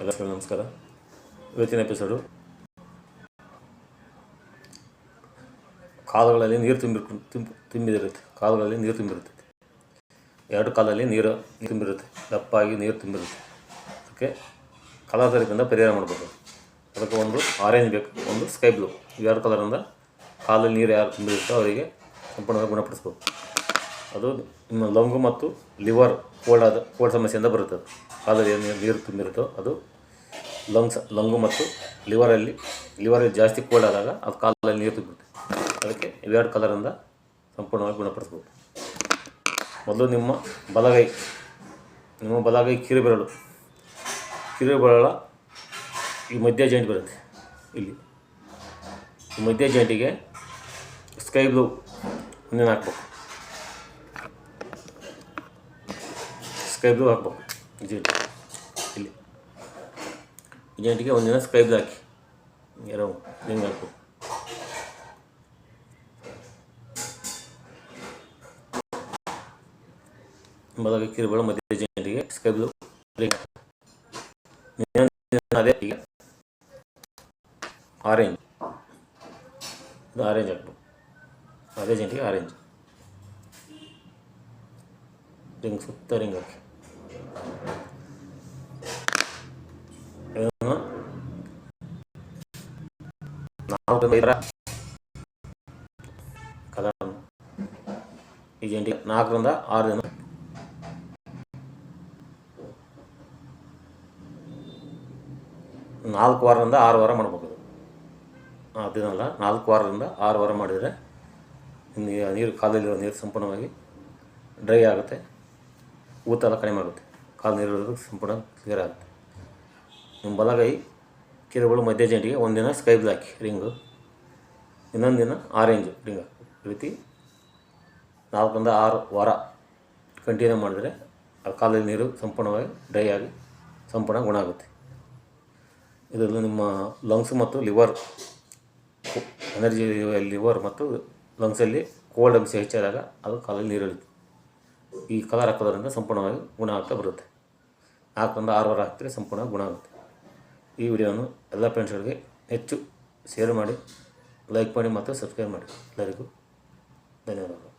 ಎಲ್ಲರಿಗೂ ನಮಸ್ಕಾರ. ಇವತ್ತಿನ ಎಪಿಸೋಡು ಕಾಲುಗಳಲ್ಲಿ ನೀರು ತುಂಬಿದಿರುತ್ತೆ. ಕಾಲುಗಳಲ್ಲಿ ನೀರು ತುಂಬಿರುತ್ತೆ. ಎರಡು ಕಾಲಲ್ಲಿ ನೀರು ತುಂಬಿರುತ್ತೆ, ದಪ್ಪಾಗಿ ನೀರು ತುಂಬಿರುತ್ತೆ. ಅದಕ್ಕೆ ಕಲಾತರಿಯಿಂದ ಪರಿಹಾರ ಮಾಡ್ಬೋದು. ಅದಕ್ಕೆ ಒಂದು ಆರೆಂಜ್ ಬೇಕು, ಒಂದು ಸ್ಕೈ ಬ್ಲೂ. ಎರಡು ಕಲರಿಂದ ಕಾಲಲ್ಲಿ ನೀರು ಯಾರು ತುಂಬಿರುತ್ತೋ ಅವರಿಗೆ ಸಂಪೂರ್ಣವಾಗಿ ಗುಣಪಡಿಸ್ಬೋದು. ಅದು ನಿಮ್ಮ ಲಂಗು ಮತ್ತು ಲಿವರ್ ಕೋಲ್ಡ್ ಸಮಸ್ಯೆಯಿಂದ ಬರುತ್ತೆ. ಕಾಲಲ್ಲಿ ನೀರು ತುಂಬಿರುತ್ತೋ ಅದು ಲಂಗು ಮತ್ತು ಲಿವರಲ್ಲಿ ಜಾಸ್ತಿ ಕೋಲ್ಡ್ ಆದಾಗ ಅದು ಕಾಲಲ್ಲಿ ನೀರು ತುಂಬಿರುತ್ತೆ. ಅದಕ್ಕೆ ಇವೆರಡು ಕಲರಿಂದ ಸಂಪೂರ್ಣವಾಗಿ ಗುಣಪಡಿಸ್ಬೋದು. ಮೊದಲು ನಿಮ್ಮ ಬಲಗೈ ಕಿರುಬೆರಳ ಈ ಮಧ್ಯ ಜಾಯಿಂಟ್ ಬರುತ್ತೆ. ಇಲ್ಲಿ ಈ ಮಧ್ಯ ಜಾಯಿಂಟಿಗೆ ಸ್ಕೈ ಬ್ಲೂ ಒಂದಿನ ಹಾಕ್ಬೇಕು. ಸ್ಕೈ ಬ್ಲೂ ಹಾಕ್ಬೇಕು. ಇಲ್ಲಿ ಈ ಜಾಯಿಂಟಿಗೆ ಒಂದಿನ ಸ್ಕೈ ಬ್ಲೂ ಹಾಕಿ ಹಿಂಗೆ ಹಾಕ್ಬೇಕು. ಬಲಗೈ ಕಿರುಬೆರಳು ಮಧ್ಯ ಜಾಯಿಂಟಿಗೆ ಸ್ಕೈ ಬ್ಲೂ. ಅದೇ ಈಗ ಆರೆಂಜ್, ಇದು ಆರೆಂಜ್ ಹಾಕ್ಬೇಕು. ಅದೇ ಜಾಯಿಂಟಿಗೆ ಆರೆಂಜ್ ರಿಂಗ್ ಸುತ್ತ ರಿಂಗ್ ಹಾಕಿ ಇದನ್ನು 4 ಕಲರ್ ಈ ಜಾಯಿಂಟಿಗೆ 4ರಿಂದ 6 ದಿನ 4 ವಾರದಿಂದ 6 ವಾರ ಮಾಡ್ಬೇಕು. ಅದನ್ನೆಲ್ಲ 4 ವಾರದಿಂದ 6 ವಾರ ಮಾಡಿದರೆ ನೀರು ಕಾಲದಲ್ಲಿರೋ ನೀರು ಸಂಪೂರ್ಣವಾಗಿ ಡ್ರೈ ಆಗುತ್ತೆ. ಊತ ಎಲ್ಲ ಕಡಿಮೆ ಆಗುತ್ತೆ. ಕಾಲು ನೀರು ಸಂಪೂರ್ಣ ಕ್ಲಿಯರ್ ಆಗುತ್ತೆ. ನಿಮ್ಮ ಬಲಗೈ ಕಿರುಬೆರಳು ಮಧ್ಯ ಜಾಯಿಂಟಿಗೆ ಒಂದಿನ ಸ್ಕೈ ಬ್ಲೂ ಹಾಕಿ ರಿಂಗು, ಇನ್ನೊಂದು ದಿನ ಆರೆಂಜ್ ರಿಂಗ್ ಹಾಕಿ. ಈ ರೀತಿ 4ರಿಂದ 6 ವಾರ ಕಂಟಿನ್ಯೂ ಮಾಡಿದರೆ ಆ ಕಾಲದಲ್ಲಿ ನೀರು ಸಂಪೂರ್ಣವಾಗಿ ಡ್ರೈ ಆಗಿ ಸಂಪೂರ್ಣ ಗುಣ ಆಗುತ್ತೆ. ಇದರಲ್ಲಿ ನಿಮ್ಮ ಲಂಗ್ಸ್ ಮತ್ತು ಲಿವರ್ ಮತ್ತು ಲಂಗ್ಸಲ್ಲಿ ಕೋಲ್ಡ್ ಅಂಶ ಹೆಚ್ಚಾದಾಗ ಅದು ಕಾಲಲ್ಲಿ ನೀರು ಇಳಿತು. ಈ ಕಲರ್ ಹಾಕೋದ್ರಿಂದ ಸಂಪೂರ್ಣವಾಗಿ ಗುಣ ಆಗ್ತಾ ಬರುತ್ತೆ. 4ರಿಂದ 6 ವಾರ ಹಾಕಿದರೆ ಸಂಪೂರ್ಣ ಗುಣ ಆಗುತ್ತೆ. ಈ ವಿಡಿಯೋವನ್ನು ಎಲ್ಲ ಫ್ರೆಂಡ್ಸ್ಗಳಿಗೆ ಹೆಚ್ಚು ಶೇರ್ ಮಾಡಿ, ಲೈಕ್ ಮಾಡಿ ಮತ್ತು ಸಬ್ಸ್ಕ್ರೈಬ್ ಮಾಡಿ. ಎಲ್ಲರಿಗೂ ಧನ್ಯವಾದಗಳು.